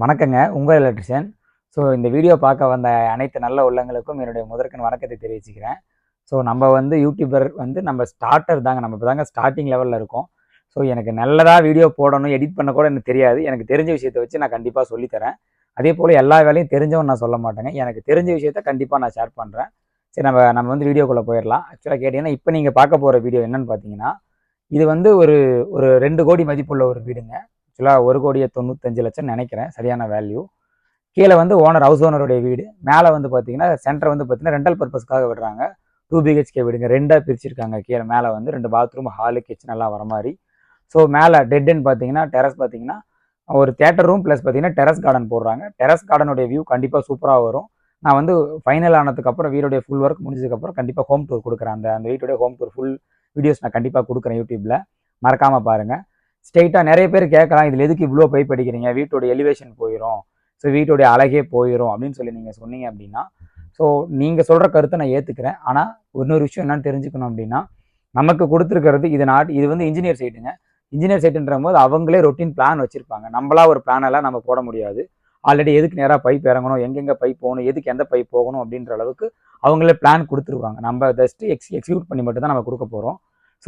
வணக்கங்க. உங்கள் எலக்ட்ரிஷியன். இந்த வீடியோ பார்க்க வந்த அனைத்து நல்ல உள்ளங்களுக்கும் என்னுடைய முதற்கண் வணக்கத்தை தெரிவிச்சுக்கிறேன். நம்ம யூடியூபர் நம்ம ஸ்டார்ட்டர் தாங்க. நம்ம இப்போ தாங்க ஸ்டார்ட்டிங் லெவலில் இருக்கோம். எனக்கு நல்லதா வீடியோ போடணும், எடிட் பண்ண கூட எனக்கு தெரியாது. எனக்கு தெரிஞ்ச விஷயத்தை வச்சு நான் கண்டிப்பாக சொல்லித்தரேன். அதே போல் எல்லா வேலையும் தெரிஞ்சவன் நான் சொல்ல மாட்டேங்க. எனக்கு தெரிஞ்ச விஷயத்த கண்டிப்பாக நான் ஷேர் பண்ணுறேன். நம்ம நம்ம வீடியோக்குள்ளே போயிடலாம். ஆக்சுவலாக கேட்டிங்கன்னா, இப்போ நீங்கள் பார்க்க போகிற வீடியோ என்னன்னு பார்த்தீங்கன்னா, இது ஒரு ஒரு 2 கோடி மதிப்புள்ள ஒரு வீடுங்க. ஆக்சுவலாக 1,95,00,000 நினைக்கிறேன் சரியான வேல்யூ. கீழே ஓனர் ஹவுஸ் ஓனருடைய வீடு. மேலே பார்த்தீங்கன்னா சென்டர் பார்த்தீங்கன்னா ரெண்டல் பர்பஸ்க்காக விடுறாங்க. 2 பிஹெச்கே வீடுங்க. ரெண்டாக பிரிச்சிருக்காங்க. கீழே மேலே 2 பாத்ரூம், ஹாலு, கிச்சன் எல்லாம் வர மாதிரி. மேலே டெட்ன்னு பார்த்தீங்கன்னா டெரஸ் பார்த்தீங்கன்னா ஒரு தியேட்டர் ரூம் ப்ளஸ் பார்த்தீங்கன்னா டெரஸ் கார்டன் போடுறாங்க. டெரஸ் கார்டனுடைய வியூ கண்டிப்பாக சூப்பராக வரும். நான் ஃபைனல் ஆனதுக்கப்புறம் வீடுடைய ஃபுல் ஒர்க் முடிஞ்சதுக்கப்புறம் கண்டிப்பாக ஹோம் டூர் கொடுக்குறேன். அந்த வீட்டுடைய ஹோம் டூர் ஃபுல் வீடியோஸ் நான் கண்டிப்பாக கொடுக்குறேன் யூடியூப்பில். மறக்காமல் பாருங்கள். ஸ்ட்ரெயிட்டாக நிறைய பேர் கேட்கலாம், இதில் எதுக்கு இவ்வளோ பைப் அடிக்கிறீங்க, வீட்டோட எலிவேஷன் போயிடும், வீட்டோடைய அழகே போயிடும் அப்படின்னு சொல்லி நீங்கள் சொன்னீங்க அப்படின்னா, நீங்கள் சொல்கிற கருத்தை நான் ஏற்றுக்கிறேன். ஆனால் இன்னொரு விஷயம் என்னன்னு தெரிஞ்சுக்கணும் அப்படின்னா, நமக்கு கொடுத்துருக்கிறது இது இன்ஜினியர் சைட்டுங்க. இன்ஜினியர் சைட்டுன்ற போது அவங்களே ரொட்டீன் பிளான் வச்சுருப்பாங்க. நம்மளா ஒரு பிளானெல்லாம் நம்ம போட முடியாது. ஆல்ரெடி எதுக்கு நேராக பைப் இறங்கணும், எங்கெங்கே பைப் போகணும், எதுக்கு எந்த பைப் போகணும் அப்படின்ற அளவுக்கு அவங்களே பிளான் கொடுத்துருவாங்க. நம்ம ஜஸ்ட்டு எக்ஸிக்யூட் பண்ணி மட்டும் தான் நம்ம கொடுக்க போகிறோம்.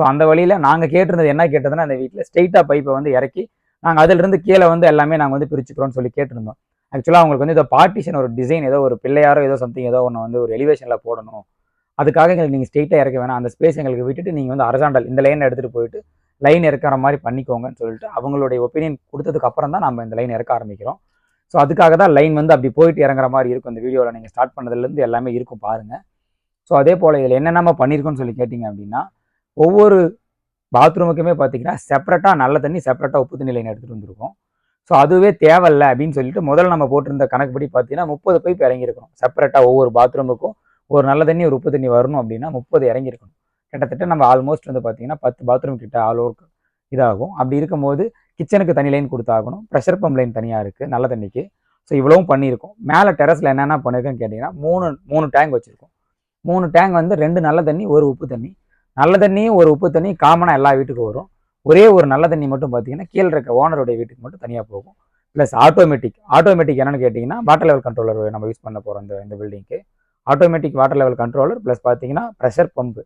அந்த வழியில் நாங்கள் கேட்டிருந்தது என்ன கேட்டதுன்னா, அந்த வீட்டில் ஸ்ட்ரெயிட்டாக பைப்பை இறக்கி நாங்கள் அதிலிருந்து கீழே எல்லாமே நாங்கள் பிரிச்சுக்கிறோம்னு சொல்லி கேட்டிருந்தோம். ஆக்சுவலாக அவங்களுக்கு இதோ பார்ட்டிஷன் ஒரு டிசைன் ஏதோ ஒரு பிள்ளையாரோ ஏதோ சம்திங் ஏதோ ஒன்று ஒரு எலிவேஷனில் போடணும். அதுக்காக எங்களுக்கு நீங்கள் ஸ்ட்ரெயிட்டாக இறக்க வேணாம், அந்த ஸ்பேஸ் எங்களுக்கு விட்டுட்டு நீங்கள் அரசாண்டல் இந்த லைனை எடுத்துகிட்டு போயிட்டு லைன் இறக்குற மாதிரி பண்ணிக்கோங்கன்னு சொல்லிட்டு அவங்களுடைய ஒப்பீனியன் கொடுத்ததுக்கு அப்புறம் தான் நம்ம இந்த லைன் இறக்க ஆரம்பிக்கிறோம். அதுக்காக தான் லைன் அப்படி போயிட்டு இறங்குற மாதிரி இருக்கும். இந்த வீடியோவில் நீங்கள் ஸ்டார்ட் பண்ணதுலேருந்து எல்லாமே இருக்கும் பாருங்கள். அதே போல் இதில் என்னென்ன பண்ணியிருக்கோன்னு சொல்லி கேட்டிங்க அப்படின்னா, ஒவ்வொரு பாத்ரூமுக்குமே பார்த்தீங்கன்னா செப்பரேட்டாக நல்ல தண்ணி, செப்பரேட்டாக உப்பு தண்ணி லைன் எடுத்துகிட்டு வந்துருக்கோம். அதுவே தேவையில்லை அப்படின்னு சொல்லிட்டு முதல்ல நம்ம போட்டிருந்த கணக்குப்படி பார்த்தீங்கன்னா 30 பைப் இறங்கியிருக்கணும். செப்பரேட்டாக ஒவ்வொரு பாத்ரூமுக்கும் ஒரு நல்ல தண்ணி, ஒரு உப்பு தண்ணி வரணும் அப்படின்னா 30 இறங்கியிருக்கணும். கிட்டத்தட்ட நம்ம ஆல்மோஸ்ட் பார்த்தீங்கன்னா 10 பாத்ரூம் கிட்ட ஆல் ஓவர் இதாகும். அப்படி இருக்கும்போது கிச்சனுக்கு தனி லைன் கொடுத்தாகணும். ப்ரெஷர் பம்ப் லைன் தனியாக இருக்குது நல்ல தண்ணிக்கு. இவ்வளவும் பண்ணியிருக்கோம். மேலே டெரஸில் என்னென்ன பண்ணியிருக்கேன்னு கேட்டிங்கன்னா, மூணு டேங்க் வச்சுருக்கோம். 3 டேங்க் 2 நல்ல தண்ணி, ஒரு உப்பு தண்ணி. நல்ல தண்ணியும் ஒரு உப்பு தண்ணி காமனாக எல்லா வீட்டுக்கும் வரும். ஒரே ஒரு நல்ல தண்ணி மட்டும் பார்த்தீங்கன்னா கீழே இருக்க ஓனருடைய வீட்டுக்கு மட்டும் தனியாக போகும். ப்ளஸ் ஆட்டோமேட்டிக் என்னென்னு கேட்டிங்கன்னா, வாட்டர் லெவல் கண்ட்ரோலர் நம்ம யூஸ் பண்ண போகிறோம் இந்த பில்டிங்க்கு. Automatic water level controller plus பார்த்தீங்கன்னா ப்ரெஷர் பம்பு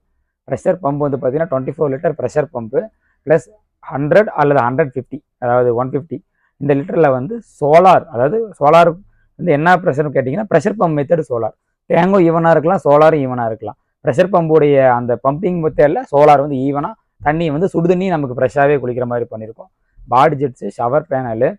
பார்த்தீங்கன்னா 24 லிட்டர் ப்ரெஷர் பம்பு ப்ளஸ் 100 அல்லது 150, அதாவது 150 இந்த லிட்டரில் சோலார். அதாவது சோலார் என்ன ப்ரெஷர்னு கேட்டிங்கன்னா, ப்ரெஷர் பம்ப் மெத்தடு சோலார். டேங்கும் ஈவனாக இருக்கலாம், சோலாரும் ஈவனாக இருக்கலாம். ப்ரெஷர் பம்புடைய அந்த பம்பிங் மெத்தடில் சோலார் ஈவனாக தண்ணி சுடு தண்ணி நமக்கு ஃப்ரெஷ்ஷாகவே குளிக்கிற மாதிரி பண்ணியிருக்கோம். பாடி ஜெட்ஸு, ஷவர் பேனலு,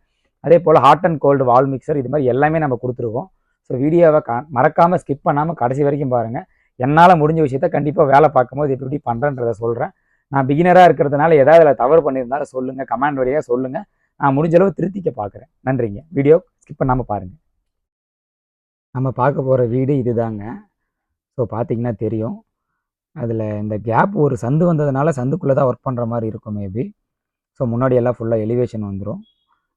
அதே போல் hot and cold wall mixer, இது மாதிரி எல்லாமே நம்ம கொடுத்துருக்கோம். வீடியோவை மறக்காமல் ஸ்கிப் பண்ணாமல் கடைசி வரைக்கும் பாருங்கள். என்னால் முடிஞ்ச விஷயத்த கண்டிப்பாக வேலை பார்க்கும்போது எப்படி பண்ணுறேன்றதை சொல்கிறேன். நான் பிகினராக இருக்கிறதுனால ஏதாவது அதில் தவறு பண்ணியிருந்தாலும் சொல்லுங்கள், கமெண்ட் வழியாக சொல்லுங்கள். நான் முடிஞ்ச அளவு திருத்திக்க பார்க்குறேன். நன்றிங்க. வீடியோ ஸ்கிப் பண்ணாமல் பாருங்கள். நம்ம பார்க்க போகிற வீடு இதுதாங்க. பார்த்தீங்கன்னா தெரியும். அதில் இந்த கேப் ஒரு சந்து வந்ததுனால சந்துக்குள்ளே தான் ஒர்க் பண்ணுற மாதிரி இருக்கும் மேபி. முன்னாடி எல்லாம் ஃபுல்லாக எலிவேஷன் வந்துடும்.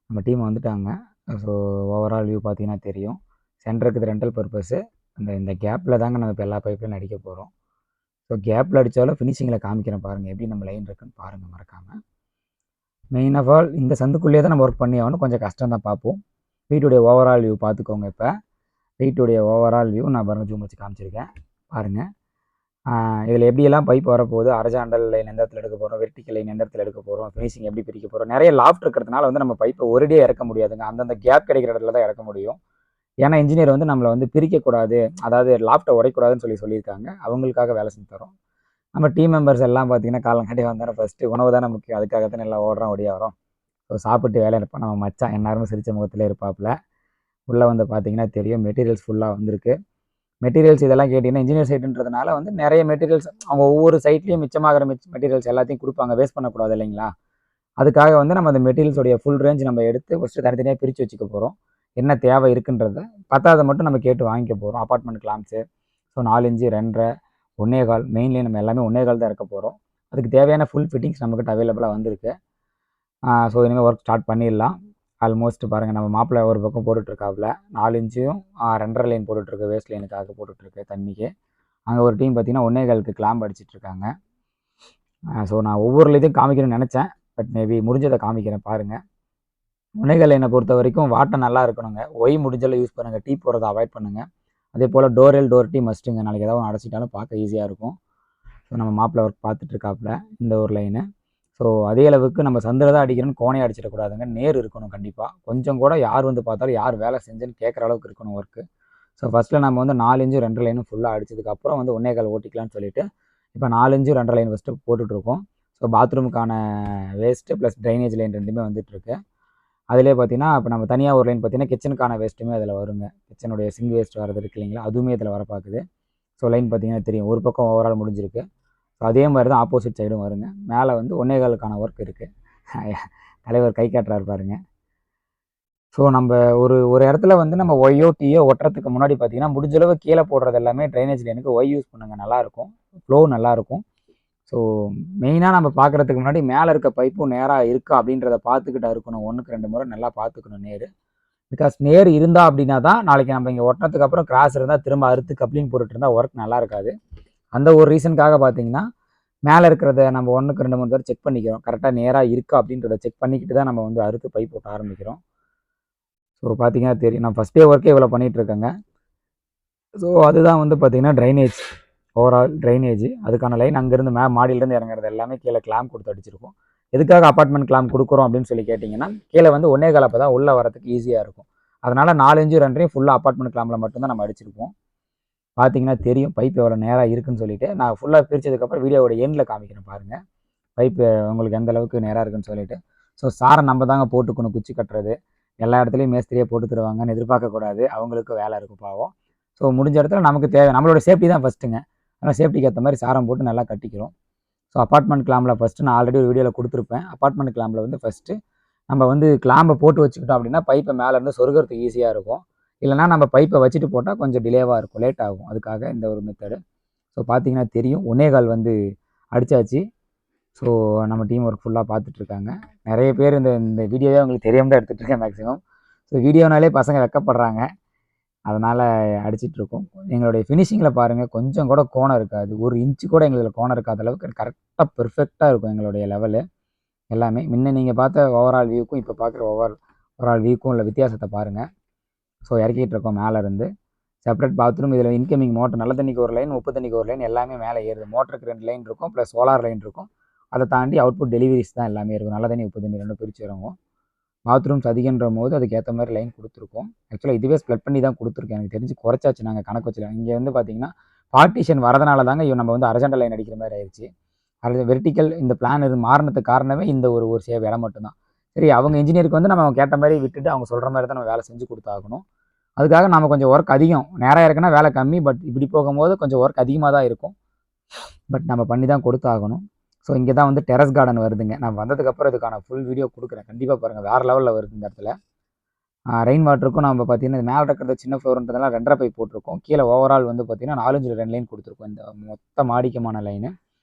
நம்ம டீம் வந்துட்டாங்க. ஓவரால் வியூ பார்த்தீங்கன்னா தெரியும். சென்டருக்கு இது ரெண்டல் பர்பஸு. இந்த கேப்பில் தாங்க நம்ம இப்போ எல்லா பைப்லையும் அடிக்க போகிறோம். கேப்பில் அடித்தாலும் ஃபினிஷிங்கில் காமிக்கிறேன் பாருங்கள், எப்படி நம்ம லைன் இருக்குன்னு பாருங்கள் மறக்காமல். மெயின் ஆஃப் ஆல் இந்த சந்துக்குள்ளேயே தான் நம்ம ஒர்க் பண்ணி ஆகணும். கொஞ்சம் கஷ்டம் தான் பார்ப்போம். வீட்டுடைய ஓவரால் வியூ பார்த்துக்கோங்க. இப்போ வீட்டுடைய ஓவரால் வியூ நான் பாருங்கள் ஜூம் வச்சு காமிச்சிருக்கேன் பாருங்கள். இதில் எப்படியெல்லாம் பைப் வரப்போகுது, அரஜாண்டல் லைன் எந்த இடத்துல எடுக்க போகிறோம், வெர்டிக்கல் லைன் எந்த இடத்துல எடுக்க போகிறோம், ஃபினிஷிங் எப்படி பிரிக்க போகிறோம். நிறைய லாஃப்ட் இருக்கிறதுனால நம்ம பைப்பை ஒரேடியாக இறக்க முடியாதுங்க. அந்தந்த கேப் கிடைக்கிற இடத்துல தான் இறக்க முடியும். ஏன்னா இன்ஜினியர் நம்மளை பிரிக்கக்கூடாது, அதாவது லாஃப்ட்டை உடைக்கூடாதுன்னு சொல்லியிருக்காங்க. அவங்களுக்காக வேலை செஞ்சு தரோம். நம்ம டீம் மெம்பர்ஸ் எல்லாம் பார்த்தீங்கன்னா காலங்காட்டி வந்தாலும் ஃபஸ்ட்டு உணவு தானே முக்கியம். அதுக்காக தான் எல்லாம் ஓடுறோம் ஓடியாகிறோம். சாப்பிட்டு வேலை இருப்போம். நம்ம மச்சான் எல்லாருமே சிரிச்ச முகத்திலே இருப்பாப்புல. உள்ளே பார்த்தீங்கன்னா தெரியும் மெட்டீரியல்ஸ் ஃபுல்லாக வந்திருக்கு. மெட்டீரியல்ஸ் இதெல்லாம் கேட்டிங்கன்னா இன்ஜினியர் சைட்டுன்றதுனால நிறைய மெட்டீரியல்ஸ் அவங்க ஒவ்வொரு சைட்லேயும் மிச்சமாகிற மெட்டீரியல்ஸ் எல்லாத்தையும் கொடுப்பாங்க. வேஸ்ட் பண்ணக்கூடாது இல்லைங்களா? அதுக்காக நம்ம அந்த மெட்டீரியல்ஸோடைய ஃபுல் ரேஞ்ச் நம்ம எடுத்து ஃபஸ்ட்டு தனித்தனியாக பிரித்து வச்சுக்க போகிறோம். என்ன தேவை இருக்குன்றத பத்தாவதை மட்டும் நம்ம கேட்டு வாங்கிக்க போகிறோம். அப்பார்ட்மெண்ட் கிளாம்ஸு 4 இன்ச்சு 2.5 1.25 மெயின்லேயே நம்ம எல்லாமே 1.25 தான் இருக்க போகிறோம். அதுக்கு தேவையான ஃபுல் ஃபிட்டிங்ஸ் நம்மக்கிட்ட அவைலபிளாக வந்திருக்கு. இனிமேல் ஒர்க் ஸ்டார்ட் பண்ணிடலாம். ஆல்மோஸ்ட் பாருங்கள், நம்ம மாப்பிள்ளை ஒரு பக்கம் போட்டுட்ருக்காப்புல 4 இன்ச்சையும் 2.5 லைன் போட்டுட்ருக்கு. வேஸ்ட் லைனுக்காக போட்டுட்ருக்கு தண்ணிக்கு. அங்கே ஒரு டீம் பார்த்திங்கன்னா 1.25க்கு கிளாம்ப் அடிச்சிட்ருக்காங்க. நான் ஒவ்வொரு இதையும் காமிக்கணும்னு நினச்சேன். பட் மேபி முடிஞ்சதை காமிக்கிறேன் பாருங்கள். முனைகள் லைனை பொறுத்த வரைக்கும் வாட்டை நல்லா இருக்கணுங்க. ஒய் முடிஞ்சளவு யூஸ் பண்ணுங்கள், டீ போடுறத அவாய்ட் பண்ணுங்கள். அதே போல் டோர் டீ மஸ்ட்டுங்க. நாளைக்கு ஏதாவது ஒன்று அடைச்சிட்டாலும் பார்க்க ஈஸியாக இருக்கும். ஸோ நம்ம மாப்பிள்ளை ஒர்க் பார்த்துட்ருக்காப்புல இந்த ஒரு லைனு. ஸோ அதே அளவுக்கு நம்ம சந்தில் தான் அடிக்கிறோன்னு கோணையை அடிச்சிடக்கூடாதுங்க. நேர் இருக்கணும் கண்டிப்பாக. கொஞ்சம் கூட யார் வந்து பார்த்தாலும் யார் வேலை செஞ்சுன்னு கேட்குற அளவுக்கு இருக்கணும் ஒர்க்கு. ஸோ ஃபஸ்ட்டில் நம்ம வந்து 4 இன்ச்சு 2 லைனும் ஃபுல்லாக அடிச்சதுக்கப்புறம் வந்து 1.25 ஓட்டிக்கலாம்னு சொல்லிட்டு இப்போ 4 இன்ச்சு 2 லைன் ஃபஸ்ட்டு போட்டுட்ருக்கோம். ஸோ பாத்ரூமுக்கான வேஸ்ட்டு ப்ளஸ் ட்ரைனேஜ் லைன் ரெண்டுமே வந்துட்டுருக்கு. அதிலே பார்த்தீங்கன்னா இப்போ நம்ம தனியாக ஒரு லைன் பார்த்தீங்கன்னா கிச்சனுக்கான வேஸ்ட்டுமே அதில் வருங்க. கிச்சனுடைய சிங்க் வேஸ்ட் வரது இருக்கு இல்லைங்களா, அதுவுமே இதில் வர பார்க்குது. ஸோ லைன் பார்த்தீங்கன்னா தெரியும், ஒரு பக்கம் ஓவரால் முடிஞ்சிருக்கு. ஸோ அதே மாதிரி தான் ஆப்போசிட் சைடும் வருங்க. மேலே வந்து 1.25க்கான ஒர்க் இருக்குது. தலைவர் கை காட்டுறாரு பாருங்க. ஸோ நம்ம ஒரு இடத்துல வந்து நம்ம ஒய்யோ டீயோ ஒட்டுறதுக்கு முன்னாடி பார்த்தீங்கன்னா முடிஞ்சளவு கீழே போடுறது எல்லாமே ட்ரைனேஜ் லைனுக்கு ஒய் யூஸ் பண்ணுங்கள், நல்லாயிருக்கும். ஃப்ளோ நல்லாயிருக்கும். ஸோ மெயினாக நம்ம பார்க்குறதுக்கு முன்னாடி மேலே இருக்க பைப்பும் நேராக இருக்கா அப்படின்றத பார்த்துக்கிட்டு இருக்கணும். 1க்கு 2 முறை நல்லா பார்த்துக்கணும் நேர். பிகாஸ் நேர் இருந்தா அப்படின்னா தான் நாளைக்கு நம்ம இங்கே ஒட்டினதுக்கு அப்புறம் கிராஸ் இருந்தால் திரும்ப அறுத்து கப்ளிங் போட்டுட்டு இருந்தால் ஒர்க் நல்லா இருக்காது. அந்த ஒரு ரீசனுக்காக பார்த்தீங்கன்னா மேலே இருக்கிறத நம்ம 1க்கு 2 3 தடவை செக் பண்ணிக்கிறோம். கரெக்டாக நேராக இருக்கா அப்படின்றத செக் பண்ணிக்கிட்டு தான் நம்ம வந்து அறுத்து பைப் போட்ட ஆரம்பிக்கிறோம். ஸோ பார்த்தீங்கன்னா தெரியும், நான் ஃபஸ்ட் டே ஒர்க்கே இவ்வளோ பண்ணிகிட்டு இருக்கேங்க. ஸோ அதுதான் வந்து பார்த்தீங்கன்னா ட்ரைனேஜ், ஓவரால் ட்ரைனேஜ். அதுக்கான லைன் அங்கேருந்து மாடியிலேருந்து இறங்குறது எல்லாமே கீழே கிளாம்ப் கொடுத்து அடிச்சிருக்கோம். எதுக்காக அப்பார்ட்மெண்ட் கிளாம்ப் கொடுக்குறோம் அப்படின்னு சொல்லி கேட்டிங்கன்னா, கீழே வந்து 1.25 அப்போ தான் உள்ளே வரதுக்கு ஈஸியாக இருக்கும். அதனால் 4 இன்ச்சு 2 ஃபுல்லாக அப்பார்ட்மெண்ட் கிளாம்பில் மட்டும்தான் நம்ம அடிச்சிருப்போம். பார்த்தீங்கன்னா தெரியும் பைப் எவ்வளோ நேராக இருக்குன்னு சொல்லிட்டு. நான் ஃபுல்லாக பிரித்ததுக்கப்புறம் வீடியோவோட எண்டில் காமிக்கிறேன் பாருங்கள், பைப்பு உங்களுக்கு எந்த அளவுக்கு நேராக இருக்குன்னு சொல்லிட்டு. ஸோ சாரை நம்ம தாங்க போட்டுக்கணும். குச்சி கட்டுறது எல்லா இடத்துலையும் மேஸ்திரியே போட்டு தருவாங்கன்னு எதிர்பார்க்கக்கூடாது. அவங்களுக்கு வேலை இருக்கும் பாவம். ஸோ முடிஞ்ச இடத்துல நமக்கு தேவை, நம்மளோட சேஃப்டி தான் ஃபஸ்ட்டுங்க. அதனால் சேஃப்டிக்கு ஏற்ற மாதிரி சாரம் போட்டு நல்லா கட்டிக்கிறோம். ஸோ அப்பார்ட்மெண்ட் கிளாம்பில் ஃபஸ்ட்டு நான் ஆல்ரெடி ஒரு வீடியோவில் கொடுத்துருப்பேன். அப்பார்ட்மெண்ட் கிளாம்பில் வந்து ஃபஸ்ட்டு நம்ம வந்து கிளாம்பை போட்டு வச்சுக்கிட்டோம் அப்படின்னா பைப்பை மேலேருந்து சொருகிறதுக்கு ஈஸியாக இருக்கும். இல்லைனா நம்ம பைப்பை வச்சுட்டு போட்டால் கொஞ்சம் டிலேவாக இருக்கும், லேட் ஆகும். அதுக்காக இந்த ஒரு மெத்தடு. ஸோ பார்த்தீங்கன்னா தெரியும் 1.25 வந்து அடித்தாச்சு. ஸோ நம்ம டீம் ஒர்க் ஃபுல்லாக பார்த்துட்ருக்காங்க. நிறைய பேர் இந்த வீடியோவே உங்களுக்கு தெரியாமல் தான் எடுத்துகிட்ருக்கேன் மேக்ஸிமம். ஸோ வீடியோனாலே பசங்க வெக்கப்படுறாங்க. அதனால் அடிச்சிட்ருக்கோம். எங்களுடைய ஃபினிஷிங்கில் பாருங்கள், கொஞ்சம் கூட கோணம் இருக்காது. 1 இன்ச்சு கூட எங்களுக்கு கோணம் இருக்காத அளவுக்கு கரெக்டாக பெர்ஃபெக்டாக இருக்கும் எங்களுடைய லெவலு எல்லாமே. முன்ன நீங்கள் பார்த்த ஓவரால் வியூக்கும் இப்போ பார்க்குற ஓவரால் வியூக்கும் உள்ள வித்தியாசத்தை பாருங்கள். ஸோ இறக்கிட்டுருக்கோம் மேலேருந்து. செப்பரேட் பாத்ரூம், இதில் இன்கமிங் மோட்டர், நல்ல தண்ணிக்கு ஒரு லைன், உப்பு தண்ணிக்கு ஒரு லைன் எல்லாமே மேலே ஏறுது. மோட்டருக்கு 2 லைன் இருக்கும், ப்ளஸ் சோலார் லைன் இருக்கும். அதை தாண்டி அவுட்புட் டெலிவரிஸ் தான் எல்லாமே இருக்கும். நல்ல தண்ணி உப்பு தண்ணி 2 பிரித்து இறங்கும். பாத்ரூம்ஸ் அதிகன்ற போது அதுக்கேற்ற மாதிரி லைன் கொடுத்துருக்கோம். ஆக்சுவலாக இதுவே ஸ்ப்ளட் பண்ணி தான் கொடுத்துருக்கேன். எனக்கு தெரிஞ்சு குறைச்சாச்சு நாங்கள் கணக்கு வச்சுல. இங்கே வந்து பார்த்தீங்கன்னா பார்ட்டிஷன் வரதுனால தாங்க நம்ம வந்து அர்ஜென்ட் லைன் அடிக்கிற மாதிரி ஆயிடுச்சு. அது வெர்டிக்கல் இந்த பிளான் இது மாறினதுக்கு காரணமே இந்த ஒரு சேவ் இடம் மட்டும்தான். சரி, அவங்க இன்ஜினியருக்கு வந்து நம்ம கேட்ட மாதிரி விட்டுட்டு அவங்க சொல்கிற மாதிரி தான் நம்ம வேலை செஞ்சு கொடுத்தாகணும். அதுக்காக நம்ம கொஞ்சம் ஒர்க் அதிகம், நேராக இருக்குன்னா வேலை கம்மி. பட் இப்படி போகும்போது கொஞ்சம் ஒர்க் அதிகமாக தான் இருக்கும். பட் நம்ம பண்ணி தான் கொடுத்தாகணும். ஸோ இங்கே தான் வந்து டெரஸ் கார்டன் வருதுங்க. நான் வந்ததுக்கப்புறம் இதுக்கான ஃபுல் வீடியோ கொடுக்குறேன், கண்டிப்பாக பாருங்கள். வேறு லெவலில் வருது இந்த இடத்துல. ரெயின் வாட்டருக்கும் நம்ம பார்த்தீங்கன்னா மேலே இருக்கிறது சின்ன ஃப்ளோர்ன்றதுனால 2.5 பைப் போட்டிருக்கோம். கீழே ஓவரால் வந்து பார்த்தீங்கன்னா 4 இன்ச்சில் 2 லைன் கொடுத்துருக்கோம். இந்த மொத்த மாடிக்குமான லைனு.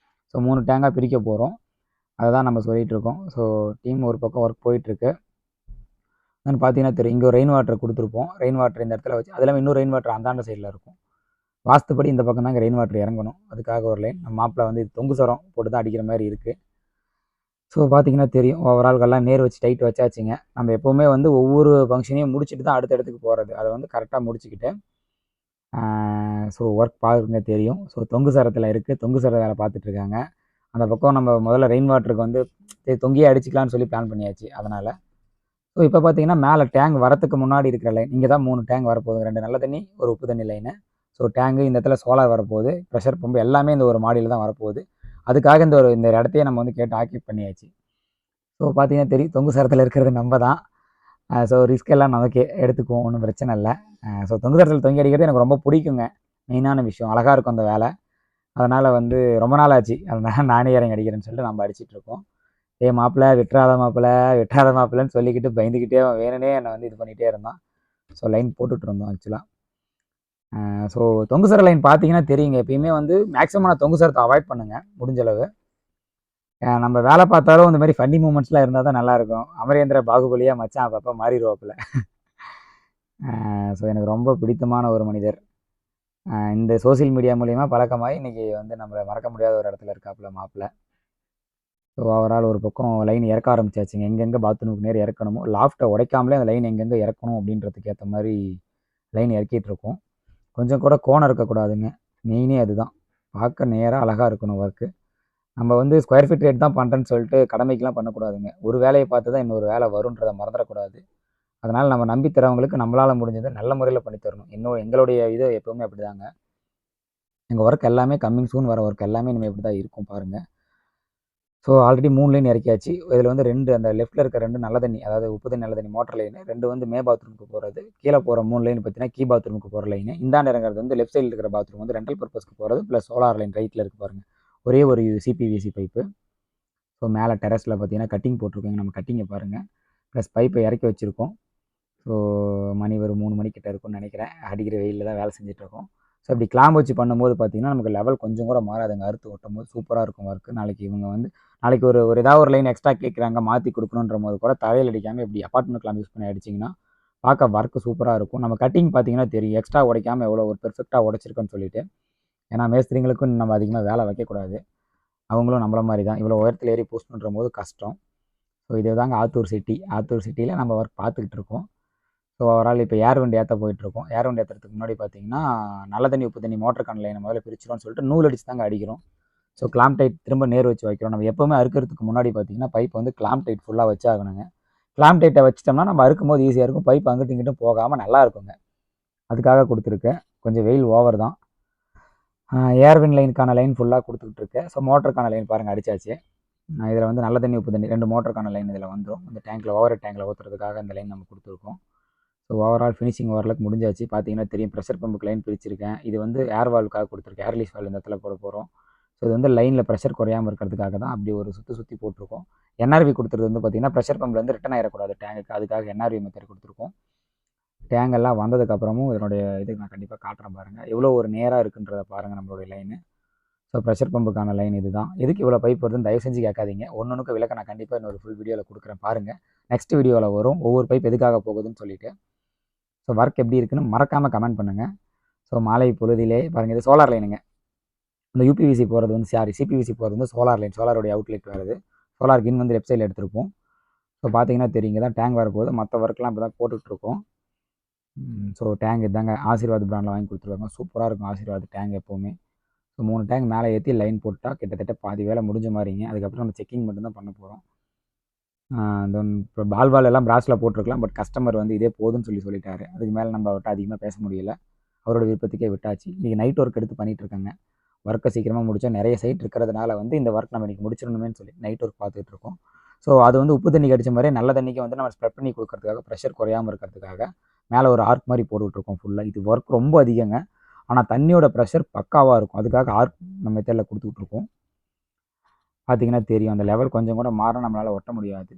ஸோ 3 டேங்காக பிரிக்க போகிறோம். அதை தான் நம்ம சொல்லிகிட்ருக்கோம். ஸோ டீம் ஒரு பக்கம் ஒர்க் போயிட்டுருக்கு. நான் பார்த்தீங்கன்னா தெரியும், இங்கே ஒரு ரெயின் வாட்டர் கொடுத்துருப்போம். ரெயின் வாட்டர் இந்த இடத்துல வச்சு, அது இல்லாமல் இன்னும் ரெயின் வாட்டர் அந்தாண்ட சைடில் இருக்கும். வாஸ்துப்படி இந்த பக்கம் தான் இங்கே ரெயின் வாட்டர் இறங்கணும். அதுக்காக ஒரு லைன். நம்ம மாப்பிள்ள வந்து தொங்கு சரம் போட்டு தான் அடிக்கிற மாதிரி இருக்குது. ஸோ பார்த்தீங்கன்னா தெரியும், ஓவரால்கெல்லாம் நேர் வச்சு டைட் வச்சாச்சுங்க. நம்ம எப்போவுமே வந்து ஒவ்வொரு ஃபங்க்ஷனையும் முடிச்சுட்டு தான் அடுத்த இடத்துக்கு போகிறது. அதை வந்து கரெக்டாக முடிச்சுக்கிட்டு ஸோ ஒர்க் பாருங்க தெரியும். ஸோ தொங்கு சரத்தில் இருக்குது, தொங்கு சர வேலை பார்த்துட்ருக்காங்க. அந்த பக்கம் நம்ம முதல்ல ரெயின் வாட்டருக்கு வந்து தொங்கியே அடிச்சிக்கலான்னு சொல்லி பிளான் பண்ணியாச்சு. அதனால் ஸோ இப்போ பார்த்தீங்கன்னா மேலே டேங்க் வரத்துக்கு முன்னாடி இருக்கிற லைன், இங்கே தான் 3 டேங்க் வரப்போகுது. 2 நல்ல தண்ணி, ஒரு உப்பு தண்ணி லைனு. ஸோ டேங்கு இந்த இடத்துல சோலார் வரப்போகுது, ப்ரெஷர் பம்பு எல்லாமே இந்த ஒரு மாடியில் தான் வரப்போகுது. அதுக்காக இந்த இடத்தையே நம்ம வந்து கேட்டு ஆக்கிப் பண்ணியாச்சு. ஸோ பார்த்தீங்கன்னா தெரியும், தொங்கு சரத்தில் இருக்கிறது நம்ம தான். ஸோ ரிஸ்க் எல்லாம் நமக்கே எடுத்துக்குவோம், ஒன்றும் பிரச்சனை இல்லை. ஸோ தொங்கு சரத்தில் தொங்கி அடிக்கிறது எனக்கு ரொம்ப பிடிக்குங்க. மெயினான விஷயம், அழகாக இருக்கும் அந்த வேலை. அதனால் வந்து ரொம்ப நாள் ஆச்சு, அதனால் நானே இறங்கி அடிக்கிறேன்னு சொல்லிட்டு நம்ம அடிச்சிட்ருக்கோம். மாப்பிள்ளை விட்டுறாத மாப்பிள்ளை, விட்டுறாத மாப்பிள்ளைன்னு சொல்லிக்கிட்டு பயந்துக்கிட்டே வேணுனே என்னை வந்து இது பண்ணிகிட்டே இருந்தான். ஸோ லைன் போட்டுட்டு இருந்தோம் ஆக்சுவலாக. ஸோ தொங்கு சர லைன் பார்த்தீங்கன்னா தெரியுங்க, எப்பயுமே வந்து மேக்ஸிமம் நான் தொங்கு சரத்தை அவாய்ட் பண்ணுங்கள் முடிஞ்சளவு. நம்ம வேலை பார்த்தாலும் இந்த மாதிரி ஃபன்னி மூமெண்ட்ஸ்லாம் இருந்தால் தான் நல்லாயிருக்கும். அமரேந்திர பாகுபலியாக மச்சான் அப்பப்போ மாறிடுவாப்புல. ஸோ எனக்கு ரொம்ப பிடித்தமான ஒரு மனிதர். இந்த சோசியல் மீடியா மூலிமா பழக்கமாகி இன்றைக்கி வந்து நம்மளை மறக்க முடியாத ஒரு இடத்துல இருக்காப்புல மாப்பிள்ளை. ஸோ ஓவரால் ஒரு பக்கம் லைன் இறக்க ஆரம்பிச்சாச்சுங்க. எங்கெங்கே பாத்ரூமுக்கு நேர் இறக்கணுமோ, லாஃப்ட்டை உடைக்காமலே அந்த லைன் எங்கெங்கே இறக்கணும் அப்படின்றதுக்கு ஏற்ற மாதிரி லைன் இறக்கிட்டுருக்கோம். கொஞ்சம் கூட கோணம் இருக்கக்கூடாதுங்க. மெயினே அதுதான். பார்க்க நேராக அழகாக இருக்கணும் ஒர்க்கு. நம்ம வந்து ஸ்கொயர் ஃபீட் ரேட் தான் பண்ணுறேன்னு சொல்லிட்டு கடமைக்கெலாம் பண்ணக்கூடாதுங்க. ஒரு வேலையை பார்த்து தான் இன்னொரு வேலை வருன்றதை மறந்துடக்கூடாது. அதனால் நம்ம நம்பி தரவங்களுக்கு நம்மளால் முடிஞ்சதை நல்ல முறையில் பண்ணி தரணும். எங்களுடைய இது எப்போவுமே அப்படி தாங்க. எங்கள் ஒர்க் எல்லாமே கம்மிங் சூன் வர ஒர்க் எல்லாமே இனிமேல் இப்படி தான் இருக்கும் பாருங்கள். ஸோ ஆல்ரெடி 3 லைன் இறக்கியாச்சு. இதில் வந்து 2 அந்த லெஃப்ட்டில் இருக்க 2 நல்ல தண்ணி, அதாவது உப்பு தண்ணி நல்ல தண்ணி மோட்டர் லைனு, 2 வந்து மே பாத்ரூமுக்கு போகிறது. கீழே போகிற 3 லைன் பார்த்தீங்கன்னா கீ பாத்ரூமுக்கு போகிற லைனு. இந்தாண்ட இறங்குறது வந்து லெஃப்ட் சைடில் இருக்கிற பாத்ரூம் வந்து ரெண்டல் பர்பஸ்க்கு போகிறது ப்ளஸ் சோலார் லைன் ரைட்டில் இருக்குது பாருங்கள். ஒரே ஒரு சிபிவிசி பைப்பு. ஸோ மேலே டெரஸில் பார்த்தீங்கன்னா கட்டிங் போட்டிருக்கோங்க. நம்ம கட்டிங்கை பாருங்கள். ப்ளஸ் பைப்பை இறக்கி வச்சுருக்கோம். ஸோ மணி ஒரு 3 மணிக்கிட்ட இருக்கும்னு நினைக்கிறேன். அடிக்கிற வெயிலில் தான் வேலை செஞ்சுட்ருக்கோம். ஸோ இப்படி கிளாம்ப் வச்சு பண்ணும்போது பார்த்தீங்கன்னா நமக்கு லெவல் கொஞ்சம் கூட மாறாதுங்க. அறுத்து ஓட்டும் போது சூப்பராக இருக்கும் ஒர்க்கு. நாளைக்கு ஒரு ஏதாவது ஒரு லைன் எக்ஸ்ட்ரா கேட்குறாங்க, மாற்றி கொடுக்கணுன்ற போது கூட தரையில் அடிக்காமல் இப்படி அப்பார்ட்மெண்ட் கிளாம்ப் யூஸ் பண்ணி அடிச்சிங்கன்னா பார்க்க ஒர்க்கு சூப்பராக இருக்கும். நம்ம கட்டிங் பார்த்தீங்கன்னா தெரியும், எக்ஸ்ட்ரா உடைக்காமல் எவ்வளோ ஒரு பெர்ஃபெக்டாக உடைச்சிருக்கோன்னு சொல்லிட்டு. ஏன்னா மேஸ்திரிங்களுக்கும் நம்ம அதிகமாக வேலை வைக்கக்கூடாது. அவங்களும் நம்மள மாதிரி தான். இவ்வளோ உயரத்தில் ஏறி போஸ்ட் பண்ணுற போது கஷ்டம். ஸோ இது தாங்க ஆத்தூர் சிட்டி. ஆத்தூர் சிட்டியில் நம்ம ஒர்க் பார்த்துக்கிட்டு இருக்கோம். ஸோ ஓவரால் இப்போ ஏர் வண்டி ஏற்ற போயிட்டுருக்கோம். ஏர் வண்டி ஏற்றுறதுக்கு முன்னாடி பார்த்தீங்கன்னா நல்ல தண்ணி உப்பு தண்ணி மோட்டருக்கான லைனை முதல்ல பிரிச்சிடும்னு சொல்லிட்டு நூல் அடிச்சு தாங்க அடிக்கிறோம். ஸோ கிளாம்ப் டைட் திரும்ப நேர் வச்சு வைக்கிறோம். நம்ம எப்போவுமே அறுக்கிறதுக்கு முன்னாடி பார்த்தீங்கன்னா பைப் வந்து கிளாம்ப் டைட் ஃபுல்லாக வச்சு ஆகணுங்க. கிளாம்ப் டைட்டை வச்சிட்டோம்னா நம்ம அறுக்கும் போது ஈஸியாக இருக்கும். பைப் அங்கிட்டும் இங்கிட்டும் போகாமல் நல்லா இருக்குங்க. அதுக்காக கொடுத்துருக்கேன். கொஞ்சம் வெயில் ஓவர் தான். ஏர்வின் லைனுக்கான லைன் ஃபுல்லாக கொடுத்துக்கிட்டு இருக்கேன். ஸோ மோட்டருக்கான லைன் பாருங்கள் அடித்தாச்சு. இதில் வந்து நல்ல தண்ணி உப்பு தண்ணி 2 மோட்டருக்கான லைன் இதில் வந்துடும். இந்த டேங்க்கில் ஓவர் டேங்கில் ஊற்றுறதுக்காக இந்த லைன் நம்ம கொடுத்துருக்கோம். ஸோ ஓவரால் ஃபினிஷிங் ஓரளவுக்கு முடிஞ்சாச்சு. பார்த்தீங்கன்னா தெரியும், ப்ரெஷர் பம்புக்கு லைன் பிரிச்சிருக்கேன். இது வந்து ஏர் வால்வுக்காக கொடுத்துருக்கேன். ஏர் ரிலீஸ் வால்வு இந்த இடத்துல போட போகிறோம். ஸோ இது வந்து லைனில் ப்ரெஷர் குறையாமல் இருக்கிறதுக்காக தான் அப்படி ஒரு சுற்றி போட்டிருக்கோம். என்ஆர்வி கொடுத்துறது வந்து பார்த்திங்கன்னா ப்ரெஷர் பம்ப்லேருந்து ரிட்டன் ஆகிடக்கூடாது டேங்குக்கு. அதுக்காக என்ஆர்வி மெத்தட் கொடுத்துருக்கோம். டேங்கெல்லாம் வந்ததுக்கப்புறமும் இதனுடைய இதுக்கு நான் கண்டிப்பாக காட்டுறேன் பாருங்கள். எவ்வளோ ஒரு நேராக இருக்குன்றதை பாருங்கள் நம்மளுடைய லைனு. ஸோ ப்ரெஷர் பம்புக்கான லைன் இது தான். எதுக்கு இவ்வளோ பைப் வருதுன்னு தயவு செஞ்சு கேட்காதீங்க. ஒன்றுக்கு விளக்க நான் கண்டிப்பாக இன்னொரு ஃபுல் வீடியோவில் கொடுக்குறேன் பாருங்கள். நெக்ஸ்ட் வீடியோவில் வரும் ஒவ்வொரு பைப் எதுக்காக போகுதுன்னு சொல்லிட்டு. ஸோ ஒர்க் எப்படி இருக்குன்னு மறக்காமல் கமெண்ட் பண்ணுங்கள். ஸோ மாலை பொழுதிலே பாருங்கள், இது சோலார் லைனுங்க. இந்த யூபிவிசி போகிறது வந்து சிபிவிசி போகிறது வந்து சோலார் லைன். சோலாருடைய அவுட்லெட் வருது. சோலார் கின் வந்து லெஃப்ட் சைடில் எடுத்திருப்போம். ஸோ பார்த்தீங்கன்னா தெரியுங்க தான் டேங்க் வரப்போகுது. மற்ற ஒர்க்லாம் இப்போ தான் போட்டுட்ருக்கோம். ஸோ டேங்க் இதாங்க ஆசீர்வாத் பிராண்டில் வாங்கி கொடுத்துருவாங்க. சூப்பராக இருக்கும் ஆசீர்வாத் டேங்க் எப்போவுமே. ஸோ 3 டேங்க் மேலே ஏற்றி லைன் போட்டால் கிட்டத்தட்ட பாதி வேலை முடிஞ்ச மாதிரிங்க. அதுக்கப்புறம் நம்ம செக்கிங் மட்டும்தான் பண்ண போகிறோம். இப்போ பால்வால் எல்லாம் பிராஸில் போட்டிருக்கலாம். பட் கஸ்டமர் வந்து இதே போதும்னு சொல்லிட்டாரு. அதுக்கு மேலே நம்ம அவர்கிட்ட அதிகமாக பேச முடியல. அவரோட விருப்பத்துக்கே விட்டாச்சு. இன்றைக்கி நைட் ஒர்க் எடுத்து பண்ணிகிட்ருக்காங்க. ஒர்க்கை சீக்கிரமாக முடித்தா நிறைய சைட் இருக்கிறதுனால வந்து இந்த ஒர்க் நம்ம இன்றைக்கி முடிச்சிடணுமேனு சொல்லி நைட் ஒர்க் பார்த்துட்ருக்கோம். ஸோ அது வந்து உப்பு தண்ணி கடிச்ச மாதிரியே நல்ல தண்ணிக்கு வந்து நம்ம ஸ்ப்ரெட் பண்ணி கொடுக்கறதுக்காக, ப்ரெஷர் குறையாமல் இருக்கிறதுக்காக மேலே ஒரு ஆர்க் மாதிரி போட்டுட்ருக்கோம் ஃபுல்லாக. இது ஒர்க் ரொம்ப அதிகங்க. ஆனால் தண்ணியோட ப்ரெஷர் பக்காவாக இருக்கும். அதுக்காக ஆர்க் நம்ம மெத்தடில் கொடுத்துட்ருக்கோம். பார்த்தீங்கன்னா தெரியும், அந்த லெவல் கொஞ்சம் கூட மாற நம்மளால் ஒட்ட முடியாது.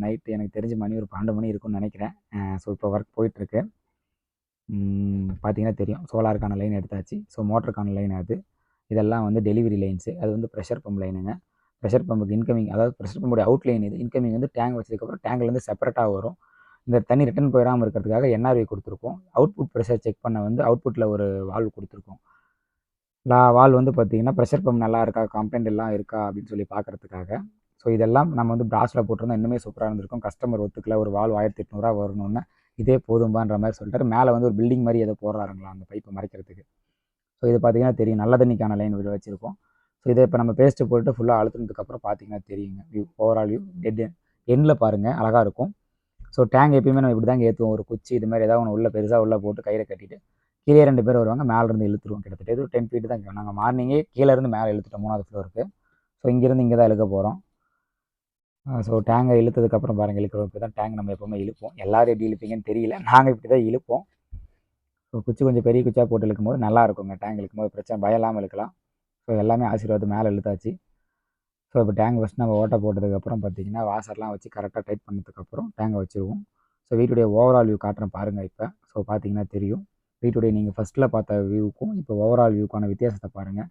நைட்டு எனக்கு தெரிஞ்ச மணி ஒரு 12 மணி இருக்கும்னு நினைக்கிறேன். ஸோ இப்போ ஒர்க் போயிட்டுருக்கு. பார்த்தீங்கன்னா தெரியும், சோலாருக்கான லைன் எடுத்தாச்சு. ஸோ மோட்டருக்கான லைன் அது. இதெல்லாம் வந்து டெலிவரி லைன்ஸு. அது வந்து ப்ரெஷர் பம்ப் லைனுங்க. ப்ரெஷர் பம்புக்கு இன்கமிங், அதாவது ப்ரெஷர் பம்புடைய அவுட் லைன் இது. இன்கமிங் வந்து டேங்க் வச்சதுக்கப்புறம் டேங்க்லேருந்து செப்பரேட்டாக வரும். இந்த தண்ணி ரிட்டர்ன் போயிடாமல் இருக்கிறதுக்காக என்ஆர்வி கொடுத்துருக்கோம். அவுட்புட் ப்ரெஷர் செக் பண்ண வந்து அவுட்புட்டில் ஒரு வால்வு கொடுத்துருக்கோம். வால் வந்து பார்த்தீங்கன்னா ப்ரெஷர் பம்ப் நல்லா இருக்கா, கம்ப்ளைண்ட் எல்லாம் இருக்கா அப்படின்னு சொல்லி பார்க்குறதுக்காக. ஸோ இதெல்லாம் நம்ம வந்து பிராஸில் போட்டிருந்தா இன்னுமே சூப்பராக இருந்திருக்கும். கஸ்டமர் ஒத்துக்கல, ஒரு வால் 1800 வரணும்னு. இதே போதும்பான்ற மாதிரி சொல்லிட்டாரு. மேலே வந்து ஒரு பில்டிங் மாதிரி ஏதோ போடுறாருங்களா அந்த பைப்பை மறைக்கிறதுக்கு. ஸோ இது பார்த்தீங்கன்னா தெரியும், நல்ல தண்ணிக்கான லைன் விட வச்சுருக்கோம். ஸோ இதை இப்போ நம்ம பேஸ்ட்டு போட்டு ஃபுல்லாக அழுத்துனதுக்கப்புறம் பார்த்தீங்கன்னா தெரியுங்க வியூ, ஓவரால் வியூ எண்டில் பாருங்கள் அழகாக இருக்கும். ஸோ டேங்க் எப்பயுமே நம்ம இப்படி தாங்க ஏற்றுவோம். ஒரு குச்சி இது மாதிரி ஏதாவது ஒன்று உள்ள பெருசாக உள்ளே போட்டு கயிறை கட்டிட்டு கீழே 2 பேர் வருவாங்க, மேலேருந்து இழுத்துருவோம். கிட்டத்தட்ட இது 10 ஃபீட் தான். நாங்கள் மார்னிங்கே கீழேருந்து மேலே இழுத்துட்டோம் 3வது ஃப்ளோருக்கு. ஸோ இங்கேருந்து இங்கே தான் இழுக்க போகிறோம். ஸோ டேங்கை இழுத்ததுக்கப்புறம் பாருங்கள், இழுக்கிறோம். இப்படி தான் டேங்க் நம்ம எப்போவுமே இழுப்போம். எல்லோரும் எப்படி இழுப்பீங்கன்னு தெரியல, நாங்கள் இப்படி தான் இழுப்போம். ஸோ குச்சி கொஞ்சம் பெரிய குச்சியாக போட்டு இழுக்கும்போது நல்லா இருக்குங்க. டேங்க் இழுக்கும்போது பிரச்சனை பயம் இல்லாமல் இழுக்கலாம். ஸோ எல்லாமே ஆசீர்வாத் மேலே இழுத்தாச்சு. ஸோ இப்போ டேங்க் ஃபஸ்ட் நம்ம ஓட்டை போட்டதுக்கப்புறம் பார்த்தீங்கன்னா வாசர்லாம் வச்சு கரெக்டாக டைட் பண்ணதுக்கப்புறம் டேங்கை வச்சுருவோம். ஸோ வீட்டுடைய ஓவரால் வியூ காட்டுறேன் பாருங்கள் இப்போ. ஸோ பார்த்தீங்கன்னா தெரியும், வீட்டுடைய நீங்கள் ஃபஸ்ட்டில் பார்த்த வியூவுக்கும் இப்போ ஓவரால் வியூக்கான வித்தியாசத்தை பாருங்கள்.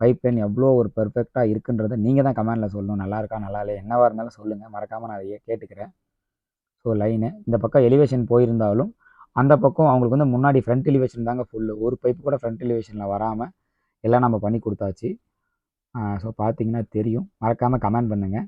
பைப் லைன் எவ்வளோ ஒரு பெர்ஃபெக்டாக இருக்குன்றதை நீங்கள் தான் கமெண்டில் சொல்லணும். நல்லா இருக்கா நல்லா இல்லை என்னவாக இருந்தாலும் சொல்லுங்கள், மறக்காமல் நான் அதை கேட்டுக்கிறேன். ஸோ லைனு இந்த பக்கம் எலிவேஷன் போயிருந்தாலும் அந்த பக்கம் அவங்களுக்கு வந்து முன்னாடி ஃப்ரண்ட் எலிவேஷன் தாங்க ஃபுல்லு. ஒரு பைப்பு கூட ஃப்ரண்ட் எலிவேஷனில் வராமல் எல்லாம் நம்ம பண்ணி கொடுத்தாச்சு. ஸோ பார்த்தீங்கன்னா தெரியும். மறக்காமல் கமெண்ட் பண்ணுங்கள்.